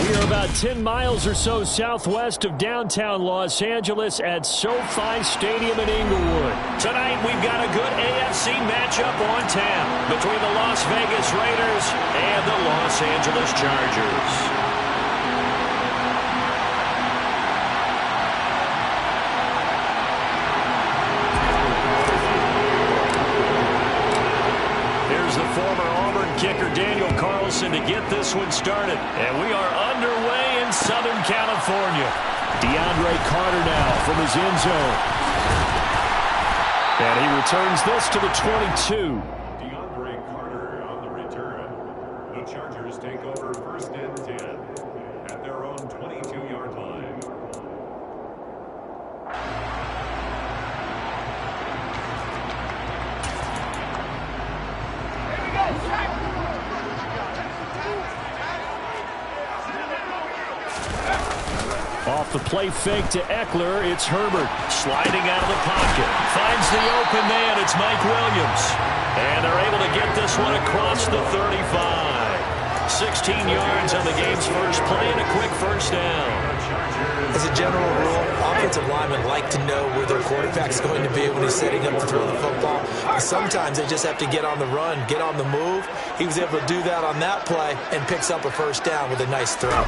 We are about 10 miles or so southwest of downtown Los Angeles at SoFi Stadium in Inglewood. Tonight, we've got a good AFC matchup on tap between the Las Vegas Raiders and the Los Angeles Chargers. Kicker Daniel Carlson to get this one started. And we are underway in Southern California. DeAndre Carter now from his end zone. And he returns this to the 22. DeAndre Carter on the return. The Chargers take over 1st and 10 at their own 22-yard line. Off the play fake to Eckler, it's Herbert. Sliding out of the pocket. Finds the open man. It's Mike Williams. And they're able to get this one across the 35. 16 yards on the game's first play and a quick first down. As a general rule, offensive linemen like to know where their quarterback's going to be when he's setting up to throw the football. But sometimes they just have to get on the run, get on the move. He was able to do that on that play and picks up a first down with a nice throw.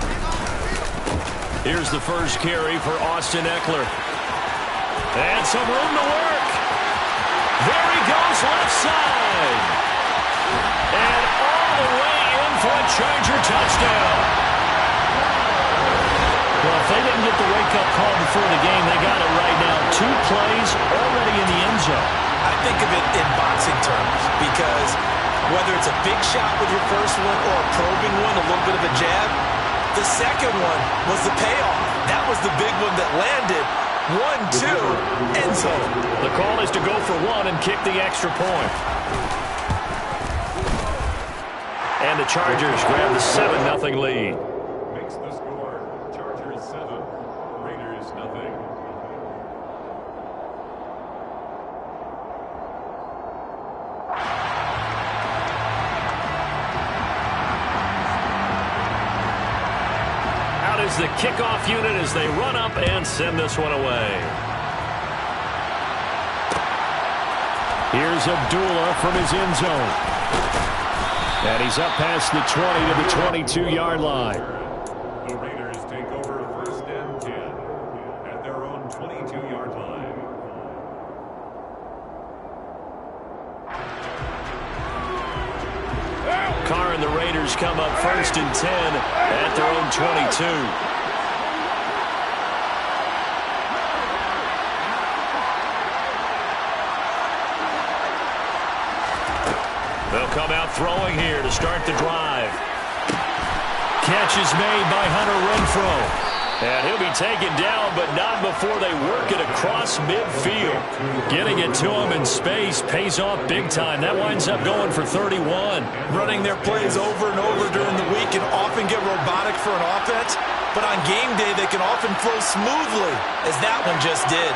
Here's the first carry for Austin Eckler. And some room to work. There he goes left side. And all the way in for a Charger touchdown. Well, if they didn't get the wake-up call before the game, they got it right now. 2 plays already in the end zone. I think of it in boxing terms because whether it's a big shot with your first one or a probing one, a little bit of a jab, the second one was the payoff. That was the big one that landed. 1-2, end zone. The call is to go for 1 and kick the extra point. And the Chargers grab the 7-0 lead. Makes the score. Chargers 7, Raiders 0. Is the kickoff unit as they run up and send this one away. Here's Abdullah from his end zone. And he's up past the 20 to the 22-yard line. The Raiders take over 1st and 10 at their own 22-yard line. Carr and the Raiders come up 1st and 10 at their own 22. They'll come out throwing here to start the drive. Catch is made by Hunter Renfrow. And he'll be taken down, but not before they work it across midfield. Getting it to him in space pays off big time. That winds up going for 31. Running their plays over and over during the week can often get robotic for an offense, but on game day they can often flow smoothly, as that one just did.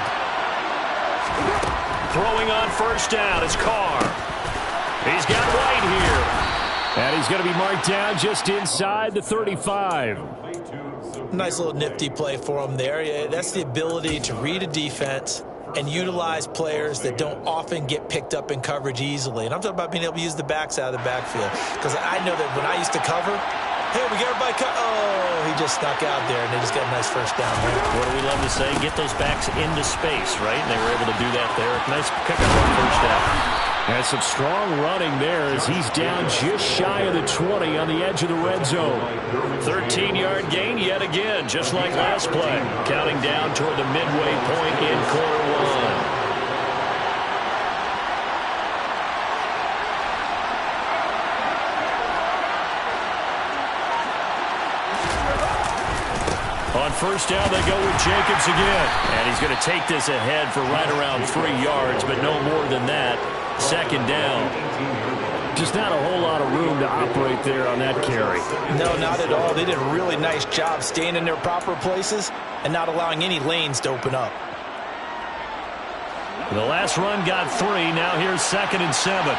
Throwing on first down, it's Carr. He's got White here. And he's going to be marked down just inside the 35. Nice little nifty play for him there. Yeah, that's the ability to read a defense and utilize players that don't often get picked up in coverage easily. And I'm talking about being able to use the backs out of the backfield. Because I know that when I used to cover, hey, we got everybody oh, he just snuck out there, and they just got a nice first down there. What do we love to say? Get those backs into space, right? And they were able to do that there. Nice pick up on first down. And some strong running there as he's down just shy of the 20 on the edge of the red zone. 13-yard gain yet again, just like last play. Counting down toward the midway point in quarter 1. On first down, they go with Jacobs again. And he's going to take this ahead for right around 3 yards, but no more than that. Second down. Just not a whole lot of room to operate there on that carry. No, not at all. They did a really nice job staying in their proper places and not allowing any lanes to open up. The last run got 3. Now here's 2nd and 7.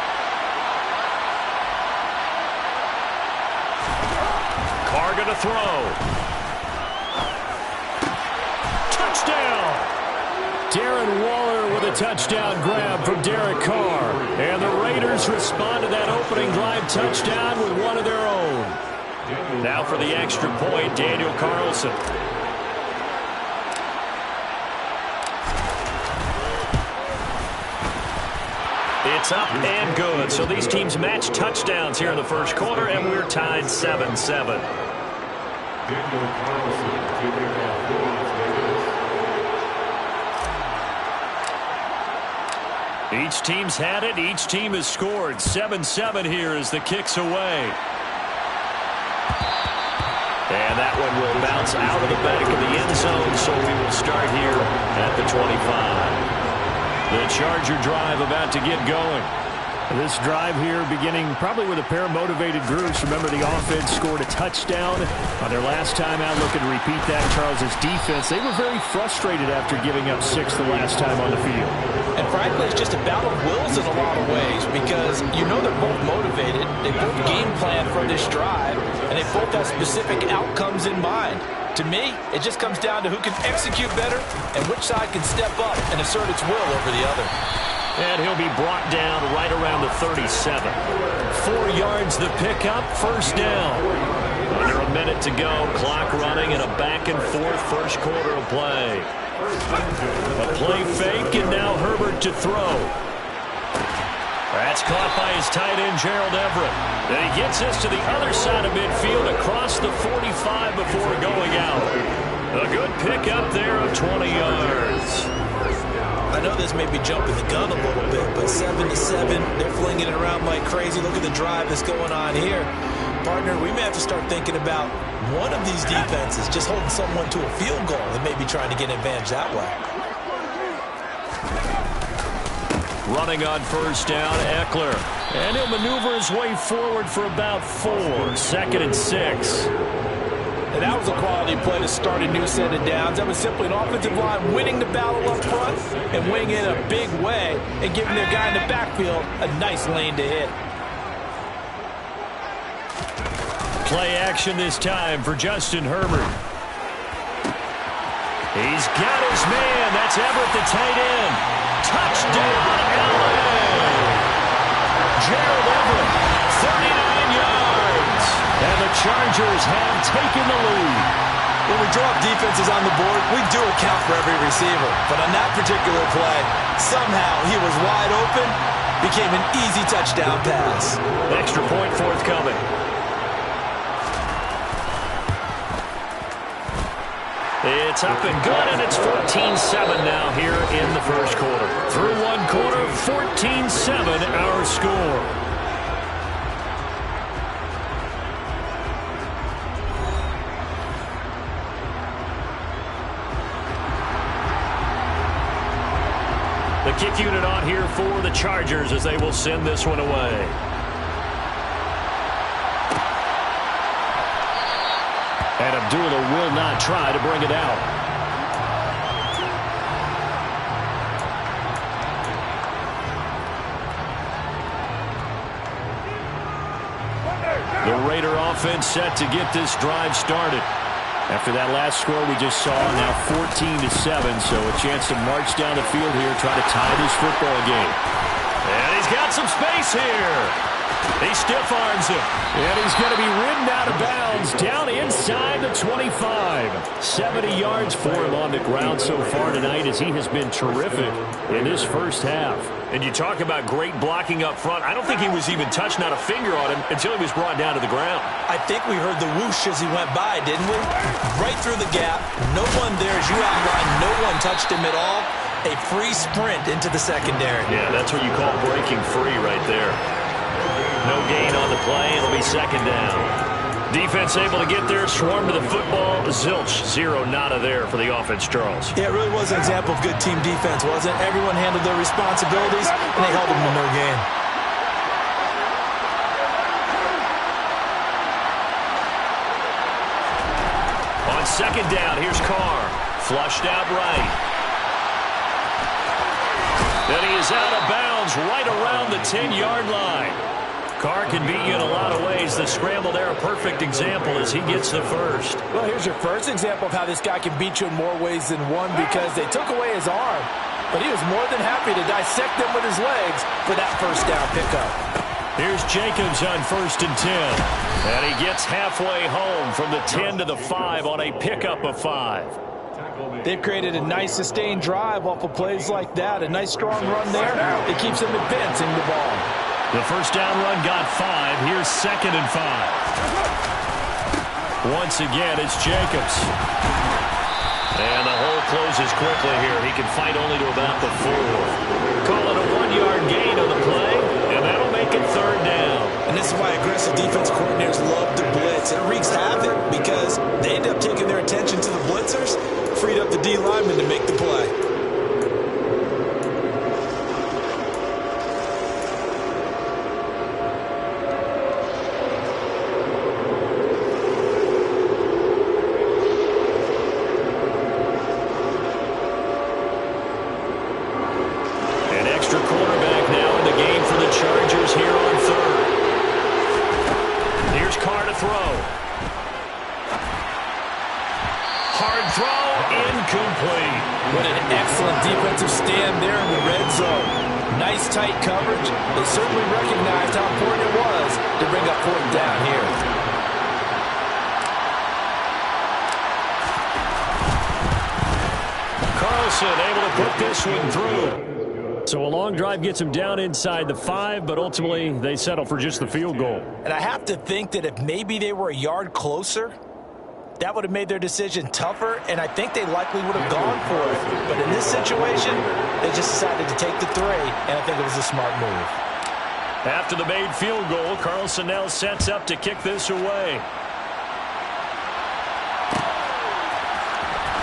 Carr looking to throw. Touchdown! Darren Waller with a touchdown grab from Derek Carr. And the Raiders respond to that opening drive touchdown with one of their own. Now for the extra point, Daniel Carlson. It's up and good. So these teams match touchdowns here in the first quarter, and we're tied 7-7. Each team's had it. Each team has scored. 7-7 here as the kick's away. And that one will bounce out of the back of the end zone, so we will start here at the 25. The Charger drive about to get going. This drive here beginning probably with a pair of motivated groups. Remember, the offense scored a touchdown on their last time out. Looking to repeat that. Charles' defense, they were very frustrated after giving up 6 the last time on the field. And frankly, it's just a battle of wills in a lot of ways because you know they're both motivated. They both game plan for this drive, and they both have specific outcomes in mind. To me, it just comes down to who can execute better and which side can step up and assert its will over the other. And he'll be brought down right around the 37. 4 yards the pickup, first down. Under a minute to go, clock running, and a back-and-forth first quarter of play. A play fake, and now Herbert to throw. That's caught by his tight end, Gerald Everett. And he gets this to the other side of midfield across the 45 before going out. A good pickup there of 20 yards. I know this may be jumping the gun a little bit, but 7-7, they're flinging it around like crazy. Look at the drive that's going on here. Partner, we may have to start thinking about one of these defenses just holding someone to a field goal and maybe trying to get an advantage that way. Running on first down, Eckler. And he'll maneuver his way forward for about 4. 2nd and 6. And that was a quality play to start a new set of downs. That was simply an offensive line winning the battle up front and winning in a big way and giving their guy in the backfield a nice lane to hit. Play action this time for Justin Herbert. He's got his man. That's Everett, the tight end. Touchdown, LA! Gerald Everett, 39 yards. And the Chargers have taken the lead. When we draw up defenses on the board, we do account for every receiver. But on that particular play, somehow he was wide open, became an easy touchdown pass. Extra point forthcoming. It's up and good, and it's 14-7 now here in the first quarter. Through one quarter, 14-7 our score. The kick unit on here for the Chargers as they will send this one away. And Abdullah will not try to bring it out. The Raider offense set to get this drive started. After that last score we just saw, now 14-7, so a chance to march down the field here, try to tie this football game. And he's got some space here. He stiff arms him. And he's going to be ridden out of bounds down inside the 25. 70 yards for him on the ground so far tonight as he has been terrific in this first half. And you talk about great blocking up front. I don't think he was even touched, not a finger on him, until he was brought down to the ground. I think we heard the whoosh as he went by, didn't we? Right through the gap. No one there, as you outlined. No one touched him at all. A free sprint into the secondary. Yeah, that's what you call breaking free right there. No gain on the play. It'll be second down. Defense able to get there, swarm to the football. Zilch, 0 nada there for the offense, Charles. Yeah, it really was an example of good team defense, wasn't it? Everyone handled their responsibilities, and they held them to no gain. On second down, here's Carr. Flushed out right. Then he is out of bounds right around the 10-yard line. Carr can beat you in a lot of ways. The scramble there, a perfect example as he gets the first. Well, here's your first example of how this guy can beat you in more ways than one, because they took away his arm, but he was more than happy to dissect them with his legs for that first down pickup. Here's Jacobs on 1st and 10. And he gets halfway home from the 10 to the 5 on a pickup of 5. They've created a nice sustained drive off of plays like that. A nice strong run there. It keeps them advancing the ball. The first down run got 5. Here's 2nd and 5. Once again, it's Jacobs. And the hole closes quickly here. He can fight only to about the 4. Call it a 1-yard gain on the play, and that'll make it 3rd down. And this is why aggressive defense coordinators love to blitz. It wreaks havoc because they end up taking their attention to the blitzers, freed up the D lineman to make the play. What an excellent defensive stand there in the red zone. Nice tight coverage. They certainly recognized how important it was to bring up 4th down here. Carlson able to put this one through. So a long drive gets him down inside the 5, but ultimately they settle for just the field goal. And I have to think that if maybe they were a yard closer, that would have made their decision tougher, and I think they likely would have gone for it. But in this situation, they just decided to take the 3, and I think it was a smart move. After the made field goal, Carlson now sets up to kick this away.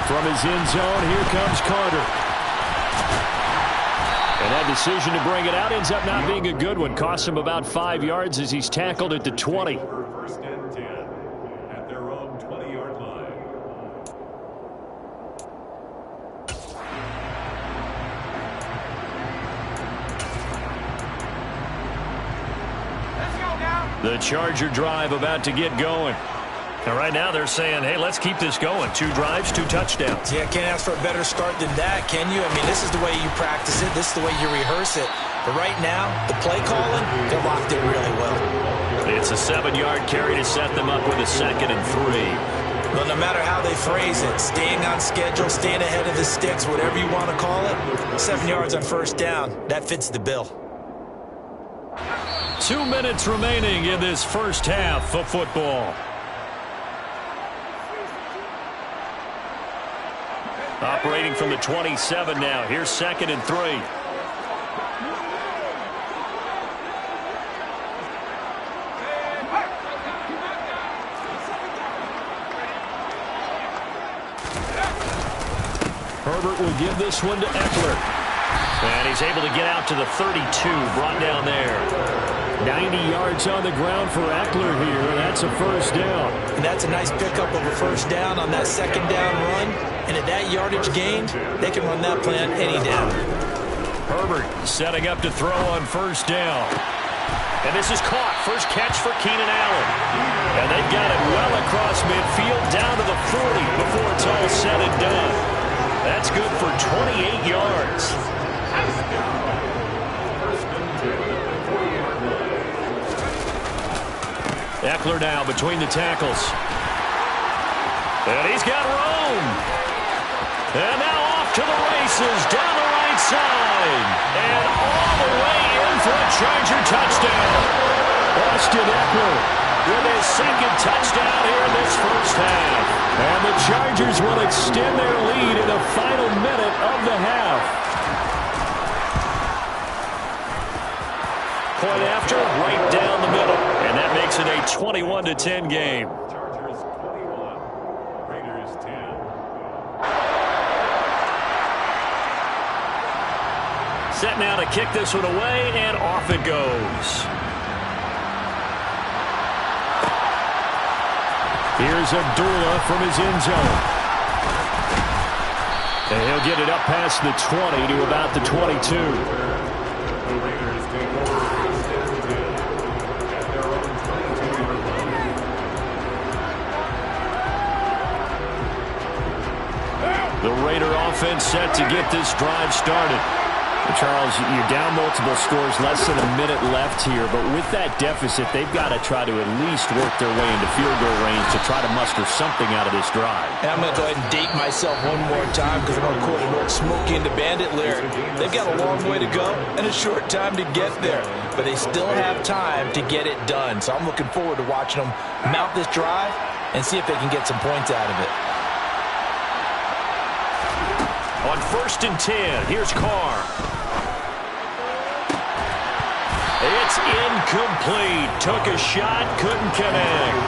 From his end zone, here comes Carter. And that decision to bring it out ends up not being a good one. Costs him about 5 yards as he's tackled at the 20. First and 10 at their own 20-yard line. The Charger drive about to get going. And right now they're saying, hey, let's keep this going. 2 drives, 2 touchdowns. Yeah, can't ask for a better start than that, can you? I mean, this is the way you practice it. This is the way you rehearse it. But right now, the play calling, they're locked in really well. It's a 7-yard carry to set them up with a 2nd and 3. Well, no matter how they phrase it, staying on schedule, staying ahead of the sticks, whatever you want to call it, 7 yards on 1st down, that fits the bill. 2 minutes remaining in this first half of football. Operating from the 27 now. Here's 2nd and 3. Herbert will give this one to Eckler. And he's able to get out to the 32, brought down there. 90 yards on the ground for Eckler here. That's a 1st down. And that's a nice pickup of a 1st down on that 2nd down run. And at that yardage gained, they can run that plan any down. Herbert setting up to throw on 1st down. And this is caught. First catch for Keenan Allen. And they've got it well across midfield down to the 40 before it's all said and done. That's good for 28 yards. Eckler now between the tackles. And he's got room. And now off to the races down the right side. And all the way in for a Charger touchdown. Austin Eckler with his 2nd touchdown here in this first half. And the Chargers will extend their lead in the final minute of the half. Point after, right down the middle. And that makes it a 21-10 game. Chargers 21, Raiders 10. Set now to kick this one away, and off it goes. Here's Abdullah from his end zone. And he'll get it up past the 20 to about the 22. The Raiders take over first and 10 The Raider offense set to get this drive started. Charles, you're down multiple scores, less than a minute left here, but with that deficit, they've got to try to at least work their way into field goal range to try to muster something out of this drive. And I'm going to go ahead and date myself one more time because I'm going to quote an old Smokey and the Bandit lyric. They've got a long way to go and a short time to get there, but they still have time to get it done. So I'm looking forward to watching them mount this drive and see if they can get some points out of it. On 1st and 10, here's Carr. It's incomplete. Took a shot, couldn't connect.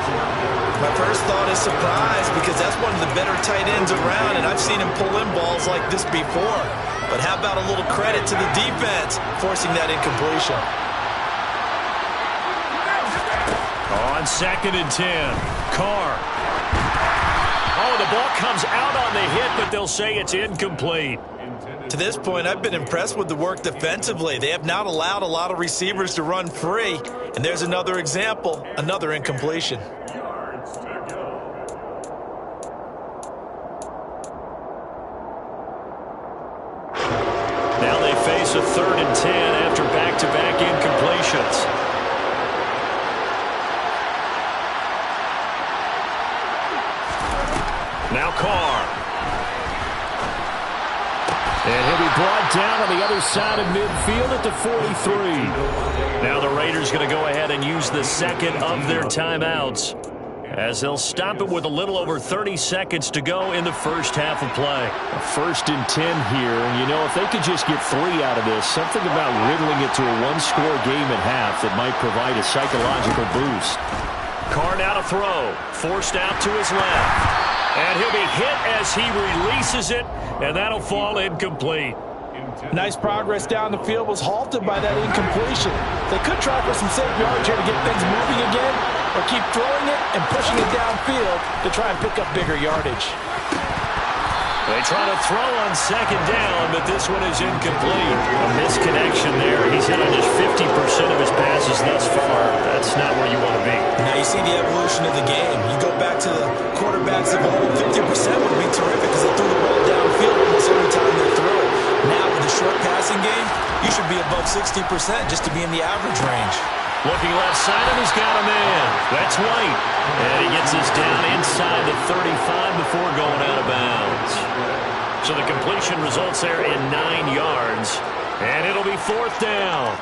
My first thought is surprise because that's one of the better tight ends around, and I've seen him pull in balls like this before. But how about a little credit to the defense forcing that incompletion? On 2nd and 10, Carr. Oh, the ball comes out on the hit, but they'll say it's incomplete. To this point, I've been impressed with the work defensively. They have not allowed a lot of receivers to run free. And there's another example, another incompletion. Now they face a 3rd and 10 after back-to-back incompletions. Now Carr. And he'll be brought down on the other side of midfield at the 43. Now the Raiders going to go ahead and use the second of their timeouts as they'll stop it with a little over 30 seconds to go in the first half of play. A 1st and 10 here, and you know, if they could just get 3 out of this, something about riddling it to a one-score game at half that might provide a psychological boost. Carr now to throw, forced out to his left. And he'll be hit as he releases it, and that'll fall incomplete. Nice progress down the field was halted by that incompletion. They could try for some safe yards here to get things moving again, or keep throwing it and pushing it downfield to try and pick up bigger yardage. They try to throw on 2nd down, but this one is incomplete. A misconnection there. He's hit on just 50% of his passes thus far. That's not where you want to be. Now you see the evolution of the game. You go back to the quarterbacks of old, 50% would be terrific because they threw the ball downfield almost every time they threw it. Now with the short passing game, you should be above 60% just to be in the average range. Looking left side, and he's got a man. That's White. And he gets us down inside the 35 before going out of bounds. So the completion results there in 9 yards. And it'll be 4th down.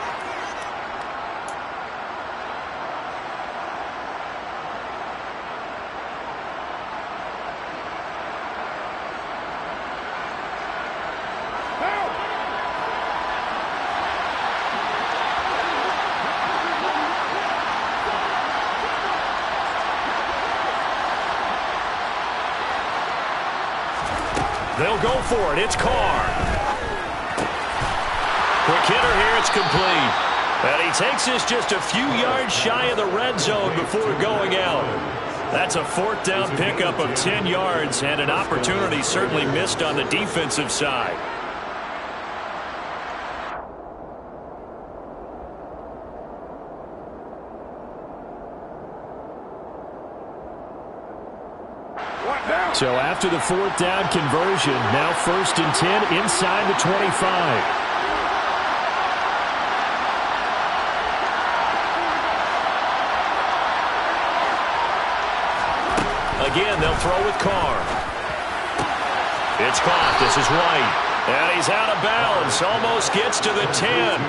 They'll go for it. It's Carr. Quick hitter here. It's complete. And he takes this just a few yards shy of the red zone before going out. That's a 4th down pickup of 10 yards and an opportunity certainly missed on the defensive side. So after the 4th down conversion, now 1st and 10 inside the 25. Again, they'll throw with Carr. It's caught. This is White. And he's out of bounds. Almost gets to the 10.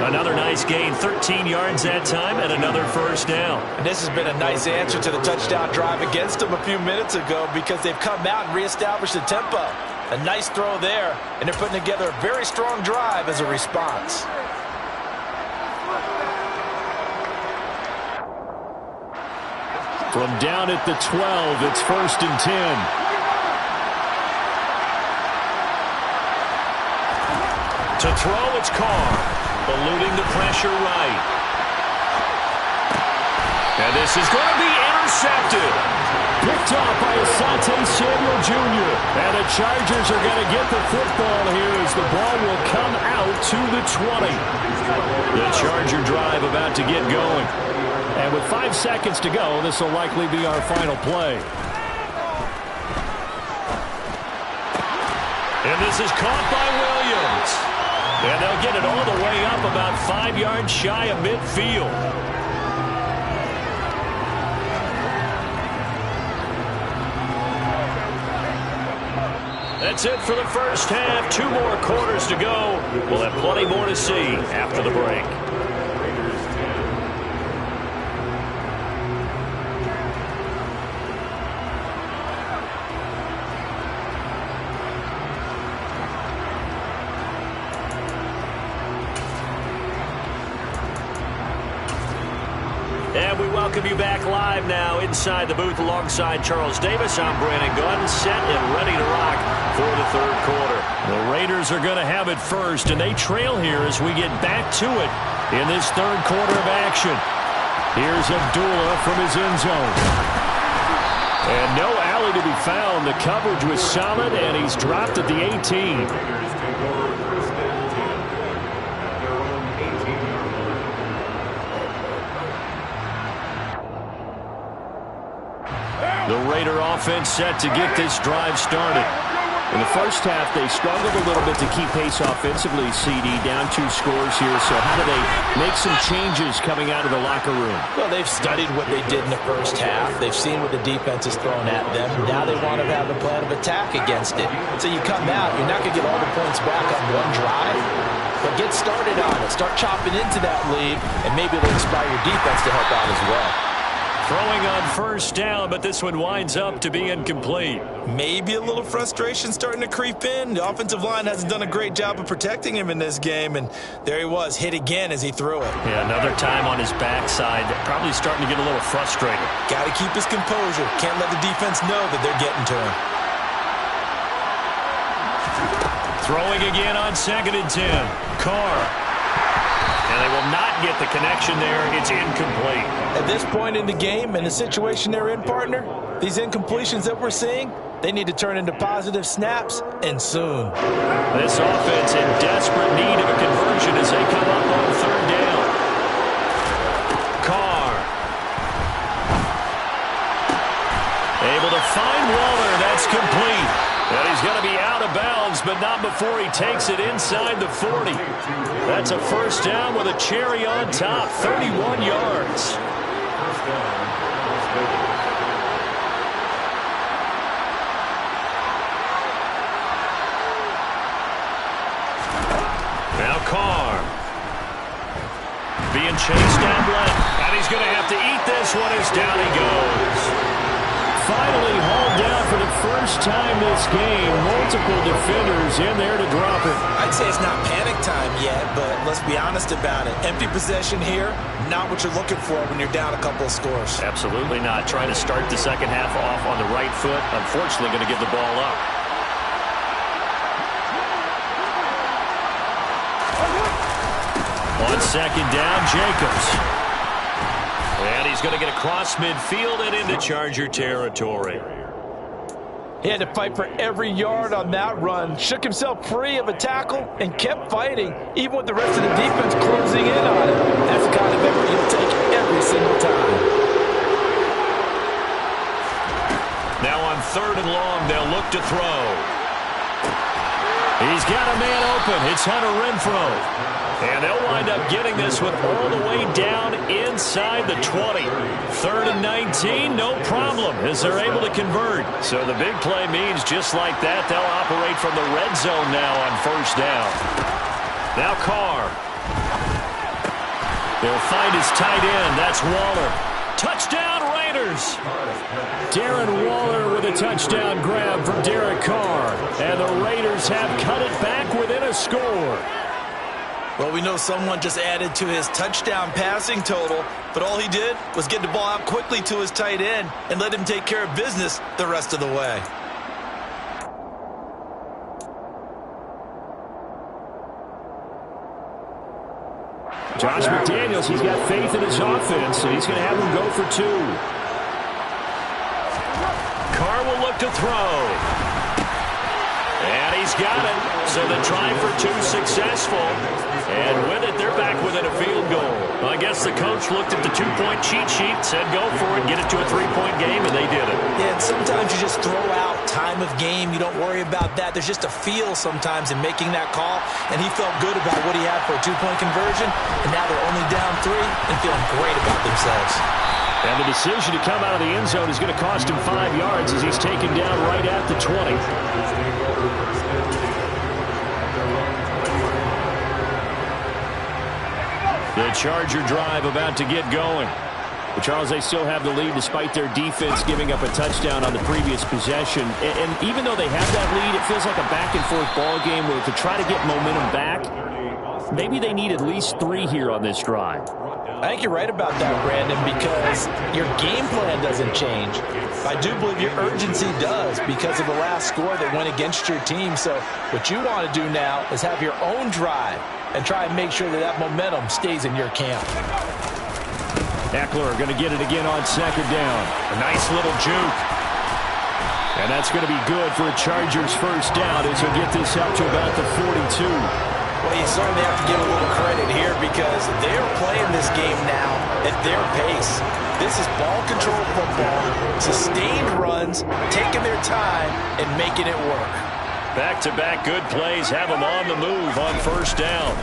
Another nice gain. 13 yards that time and another 1st down. And this has been a nice answer to the touchdown drive against them a few minutes ago because they've come out and reestablished the tempo. A nice throw there, and they're putting together a very strong drive as a response. From down at the 12, it's 1st and 10. To throw, it's Carr. Eluding the pressure right. And this is going to be intercepted. Picked off by Asante Samuel Jr. And the Chargers are going to get the football here as the ball will come out to the 20. The Charger drive about to get going. And with 5 seconds to go, this will likely be our final play. And this is caught by Williams. And they'll get it all the way up about 5 yards shy of midfield. That's it for the first half. 2 more quarters to go. We'll have plenty more to see after the break. And we welcome you back live now inside the booth alongside Charles Davis. I'm Brandon Gunn, set and ready to rock for the third quarter. The Raiders are going to have it first, and they trail here as we get back to it in this third quarter of action. Here's Abdullah from his end zone. And no alley to be found. The coverage was solid, and he's dropped at the 18. The Raider offense set to get this drive started. In the first half, they struggled a little bit to keep pace offensively, CD, down 2 scores here. So how do they make some changes coming out of the locker room? Well, they've studied what they did in the first half. They've seen what the defense is throwing at them. Now they want to have a plan of attack against it. So you come out, you're not going to get all the points back on one drive, but get started on it. Start chopping into that lead, and maybe it'll inspire your defense to help out as well. Throwing on first down, but this one winds up to be incomplete. Maybe a little frustration starting to creep in. The offensive line hasn't done a great job of protecting him in this game, and there he was, hit again as he threw it. Yeah, another time on his backside, probably starting to get a little frustrated. Got to keep his composure. Can't let the defense know that they're getting to him. Throwing again on 2nd and 10. Carr. And they will not get the connection there. It's incomplete. At this point in the game and the situation they're in, partner, these incompletions that we're seeing, they need to turn into positive snaps, and soon. This offense in desperate need of a conversion as they come up on 3rd down. Carr. Able to find Waller. That's complete. And he's going to be out of bounds, but not before he takes it inside the 40. That's a first down with a cherry on top, 31 yards. Now Carr. Being chased down left, and he's going to have to eat this one as down he goes. Finally hauled down for the first time this game. Multiple defenders in there to drop it. I'd say it's not panic time yet, but let's be honest about it. Empty possession here, not what you're looking for when you're down a couple of scores. Absolutely not. Trying to start the second half off on the right foot. Unfortunately, going to give the ball up. On 2nd down, Jacobs. And he's going to get across midfield and into Charger territory. He had to fight for every yard on that run. Shook himself free of a tackle and kept fighting, even with the rest of the defense closing in on him. That's the kind of effort you'll take every single time. Now on 3rd and long, they'll look to throw. He's got a man open. It's Hunter Renfrow. And they'll wind up getting this one all the way down inside the 20. 3rd and 19, no problem, as they're able to convert. So the big play means just like that, they'll operate from the red zone now on first down. Now Carr. They'll find his tight end. That's Waller. Touchdown, Raiders! Darren Waller with a touchdown grab for Derek Carr. And the Raiders have cut it back within a score. Well, we know someone just added to his touchdown passing total, but all he did was get the ball out quickly to his tight end and let him take care of business the rest of the way. Josh McDaniels, he's got faith in his offense, and he's going to have him go for 2. Carr will look to throw. And he's He's got it. So the try for two successful. And with it, they're back within a field goal. Well, I guess the coach looked at the two-point cheat sheet, said go for it, get it to a three-point game, and they did it. Yeah, and sometimes you just throw out time of game. You don't worry about that. There's just a feel sometimes in making that call, and he felt good about what he had for a two-point conversion, and now they're only down 3 and feeling great about themselves. And the decision to come out of the end zone is going to cost him 5 yards as he's taken down right at the 20. The Charger drive about to get going. But Charles, they still have the lead despite their defense giving up a touchdown on the previous possession. And even though they have that lead, it feels like a back-and-forth ball game where to try to get momentum back, maybe they need at least 3 here on this drive. I think you're right about that, Brandon, because your game plan doesn't change. I do believe your urgency does because of the last score that went against your team. So what you want to do now is have your own drive and try and make sure that that momentum stays in your camp. Eckler going to get it again on second down. A nice little juke. And that's going to be good for a Chargers first down as he'll get this up to about the 42. Well, you certainly have to give a little credit here because they're playing this game now at their pace. This is ball control football, sustained runs, taking their time, and making it work. Back-to-back good plays have him on the move on first down.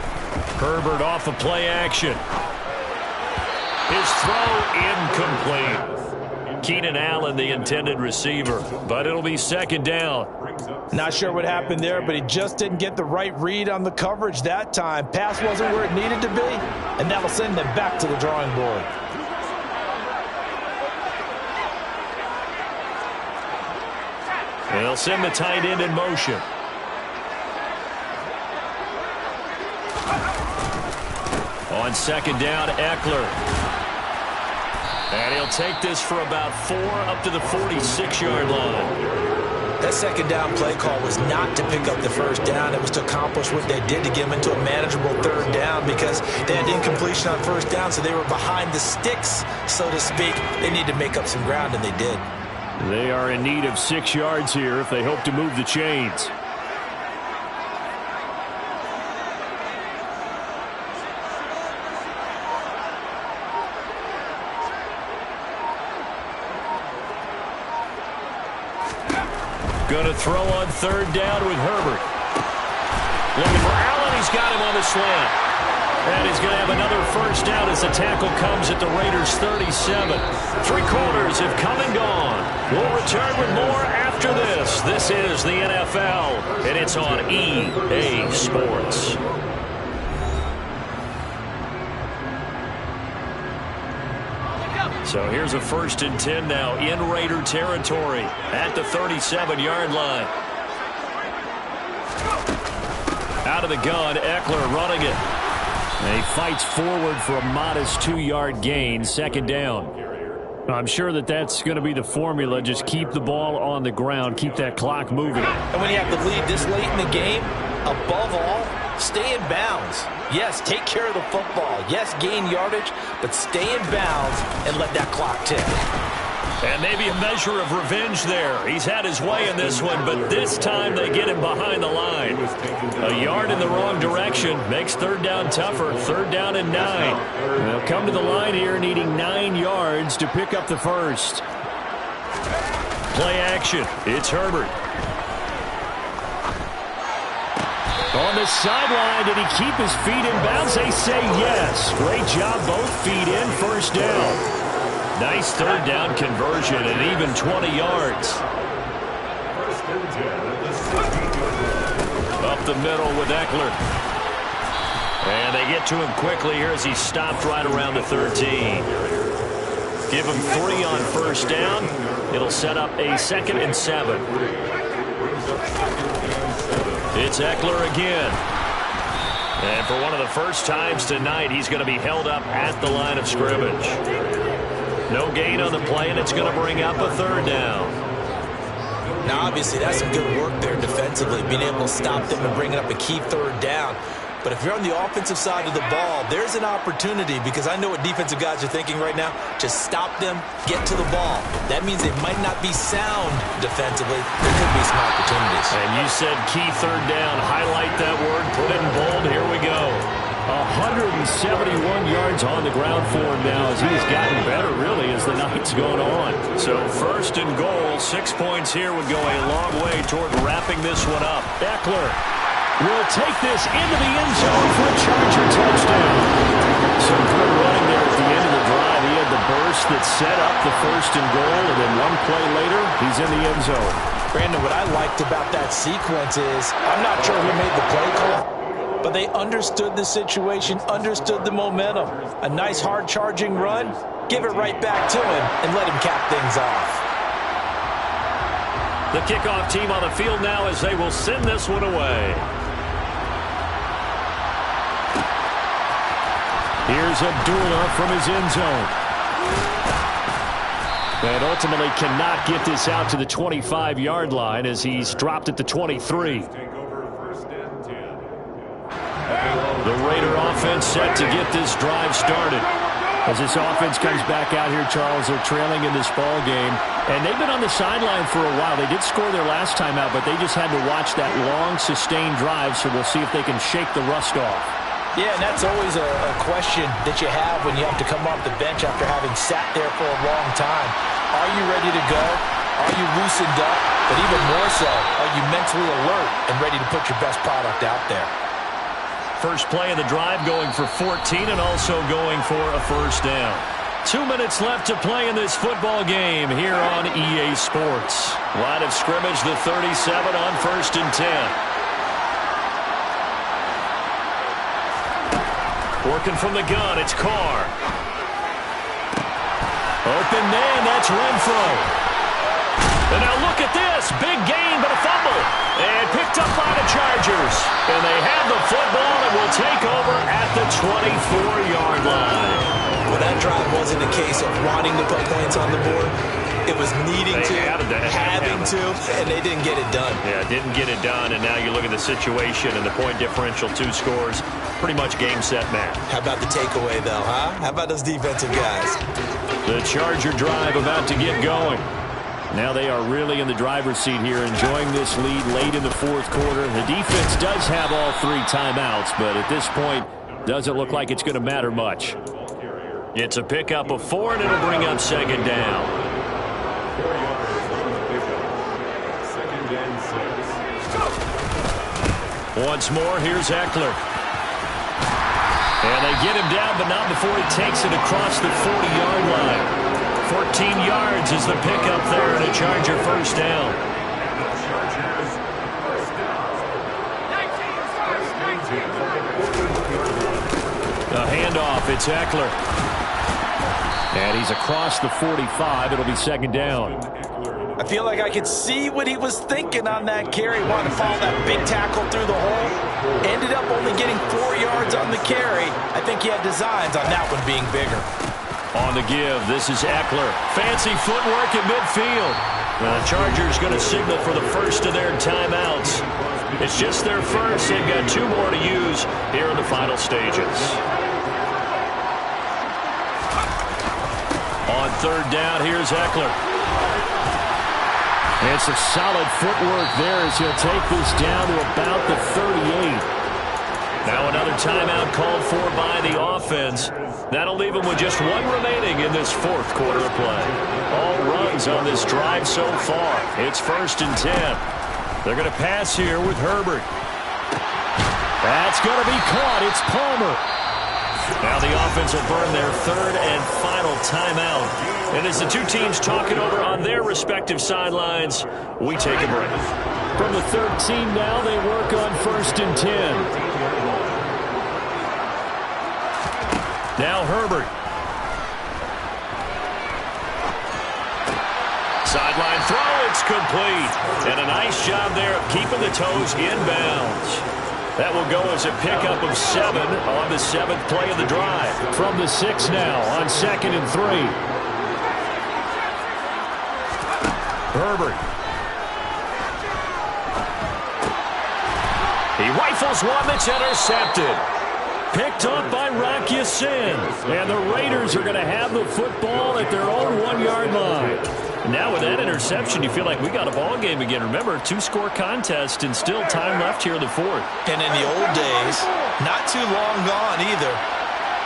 Herbert off of play action. His throw incomplete. Keenan Allen, the intended receiver, but it'll be second down. Not sure what happened there, but he just didn't get the right read on the coverage that time. Pass wasn't where it needed to be, and that'll send them back to the drawing board. They'll send the tight end in motion. On second down, Eckler. And he'll take this for about 4 up to the 46-yard line. That second down play call was not to pick up the first down. It was to accomplish what they did to get them into a manageable third down because they had incompletion on first down, so they were behind the sticks, so to speak. They need to make up some ground, and they did. They are in need of 6 yards here if they hope to move the chains. Going to throw on third down with Herbert. Looking for Allen. He's got him on the slant. And he's going to have another first down as the tackle comes at the Raiders' 37. 3 quarters have come and gone. We'll return with more after this. This is the NFL, and it's on EA Sports. So here's a 1st and 10 now in Raider territory at the 37-yard line. Out of the gun, Eckler running it. And he fights forward for a modest 2-yard gain, second down. I'm sure that that's going to be the formula. Just keep the ball on the ground, keep that clock moving. And when you have the lead this late in the game, above all, stay in bounds. Yes, take care of the football. Yes, gain yardage, but stay in bounds and let that clock tick. And maybe a measure of revenge there. He's had his way in this one, but this time they get him behind the line. A yard in the wrong direction makes third down tougher. Third down and 9. They'll come to the line here needing 9 yards to pick up the first. Play action. It's Herbert. On the sideline, did he keep his feet in bounds? They say yes. Great job, both feet in, first down. Nice third down conversion and even 20 yards. Up the middle with Eckler. And they get to him quickly here as he stopped right around the 13. Give him 3 on first down. It'll set up a 2nd and 7. It's Eckler again. And for one of the first times tonight, he's going to be held up at the line of scrimmage. No gain on the play, and it's going to bring up a third down. Now, obviously, that's some good work there defensively, being able to stop them and bring it up a key third down. But if you're on the offensive side of the ball, there's an opportunity, because I know what defensive guys are thinking right now. Just stop them, get to the ball. That means they might not be sound defensively. There could be some opportunities. And you said key third down. Highlight that word. Put it in bold. Here we go. 171 yards on the ground for him now as he's gotten better, really, as the night's gone on. So first and goal, 6 points here would go a long way toward wrapping this one up. Eckler will take this into the end zone for a Charger touchdown. Some good running there at the end of the drive. He had the burst that set up the first and goal, and then one play later, he's in the end zone. Brandon, what I liked about that sequence is, I'm not sure who made the play call, but they understood the situation, understood the momentum. A nice hard-charging run, give it right back to him, and let him cap things off. The kickoff team on the field now as they will send this one away. Here's Abdullah from his end zone. And ultimately cannot get this out to the 25-yard line as he's dropped at the 23. The Raider offense set to get this drive started. As this offense comes back out here, Charles, they're trailing in this ball game. And they've been on the sideline for a while. They did score their last time out, but they just had to watch that long, sustained drive, so we'll see if they can shake the rust off. Yeah, and that's always a question that you have when you have to come off the bench after having sat there for a long time. Are you ready to go? Are you loosened up? But even more so, are you mentally alert and ready to put your best product out there? First play of the drive going for 14 and also going for a first down. 2 minutes left to play in this football game here on EA Sports. Line of scrimmage, the 37 on first and 10. Working from the gun, it's Carr. Open man, that's Renfro. And now look at this. Big gain, but a fumble. And picked up by the Chargers. And they have the football and will take over at the 24-yard line. Well, that drive wasn't a case of wanting to put points on the board. It was needing to, having to, and they didn't get it done. Yeah, didn't get it done, and now you look at the situation and the point differential, 2 scores, pretty much game, set, match. How about the takeaway, though, huh? How about those defensive guys? The Charger drive about to get going. Now they are really in the driver's seat here, enjoying this lead late in the fourth quarter. The defense does have all 3 timeouts, but at this point, doesn't look like it's going to matter much. It's a pickup of 4, and it'll bring up second down. Once more, here's Eckler. And they get him down, but not before he takes it across the 40-yard line. 14 yards is the pickup there, and a Charger first down. A handoff, it's Eckler. And he's across the 45. It'll be second down. I feel like I could see what he was thinking on that carry. Wanted to follow that big tackle through the hole. Ended up only getting 4 yards on the carry. I think he had designs on that one being bigger. On the give, this is Eckler. Fancy footwork at midfield. The Chargers going to signal for the first of their timeouts. It's just their first. They've got 2 more to use here in the final stages. On third down, here's Eckler. And some solid footwork there as he'll take this down to about the 38. Now another timeout called for by the offense. That'll leave him with just 1 remaining in this fourth quarter of play. All runs on this drive so far. It's first and 10. They're going to pass here with Herbert. That's going to be caught. It's Palmer. Now the offense will burn their third and final timeout. And as the 2 teams talk it over on their respective sidelines, we take a break. From the 13 now, they work on first and 10. Now Herbert. Sideline throw, it's complete. And a nice job there of keeping the toes in bounds. That will go as a pickup of 7 on the 7th play of the drive. From the 6 now on second and 3. Herbert. He He rifles one that's intercepted. Picked up by Rocky Sin. And the Raiders are going to have the football at their own 1-yard line. Now with that interception, you feel like we got a ball game again. Remember, 2-score contest and still time left here in the fourth. And in the old days, not too long gone either.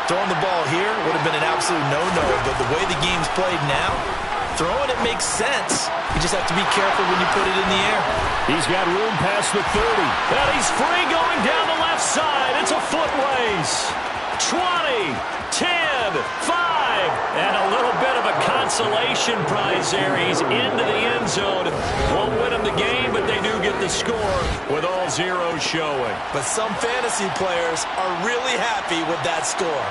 Throwing the ball here would have been an absolute no-no, but the way the game's played now, throwing it makes sense. You just have to be careful when you put it in the air. He's got room past the 30. And he's free going down the left side. It's a foot race. 20, 10, 5, and a little bit of a consolation prize there. He's into the end zone. Won't win him the game, but they do get the score with all zeros showing. But some fantasy players are really happy with that score.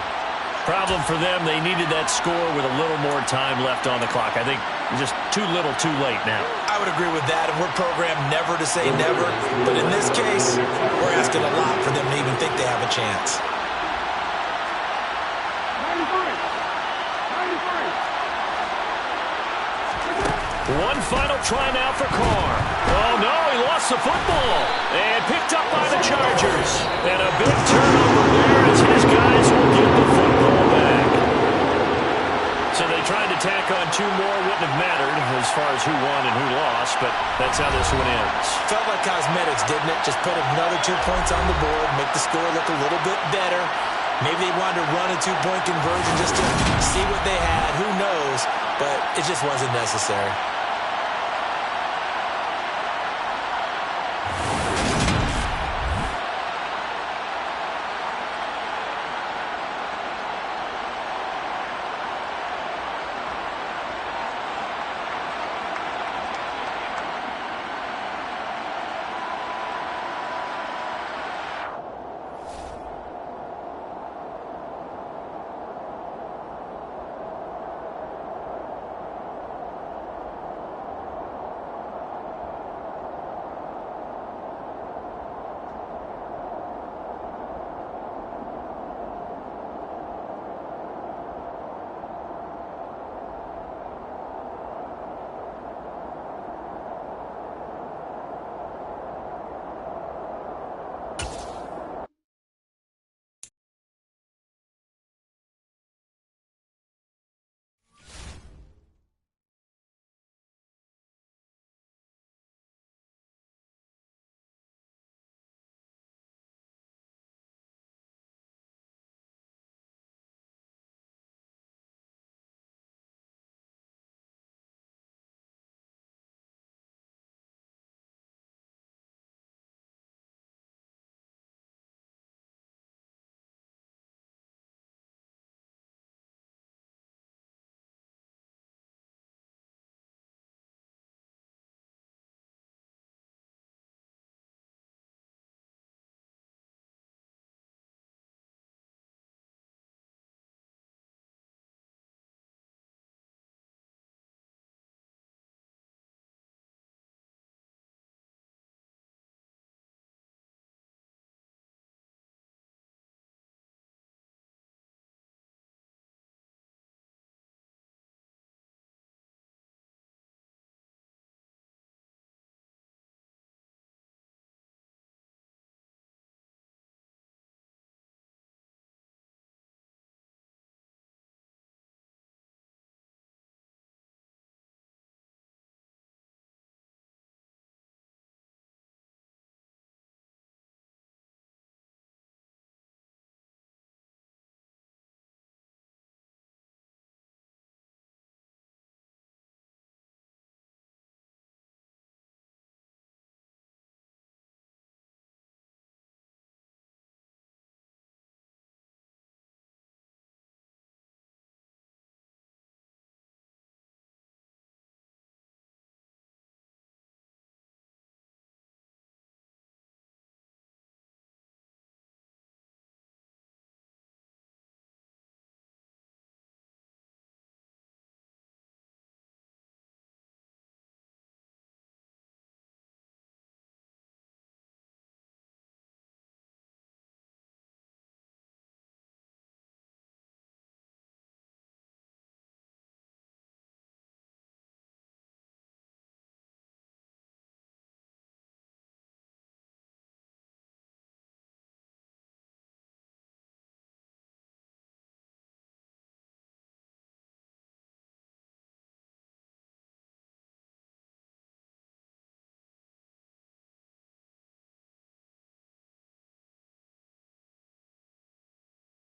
Problem for them, they needed that score with a little more time left on the clock. I think just too little too late now. I would agree with that, and we're programmed never to say never. But in this case, we're asking a lot for them to even think they have a chance. One final try now for Carr. Oh, no, he lost the football. And picked up by the Chargers. And a big turnover there as his guys will get the football back. So they tried to tack on 2 more. Wouldn't have mattered as far as who won and who lost, but that's how this one ends. Felt like cosmetics, didn't it? Just put another 2 points on the board, make the score look a little bit better. Maybe they wanted to run a 2-point conversion just to see what they had. Who knows? But it just wasn't necessary.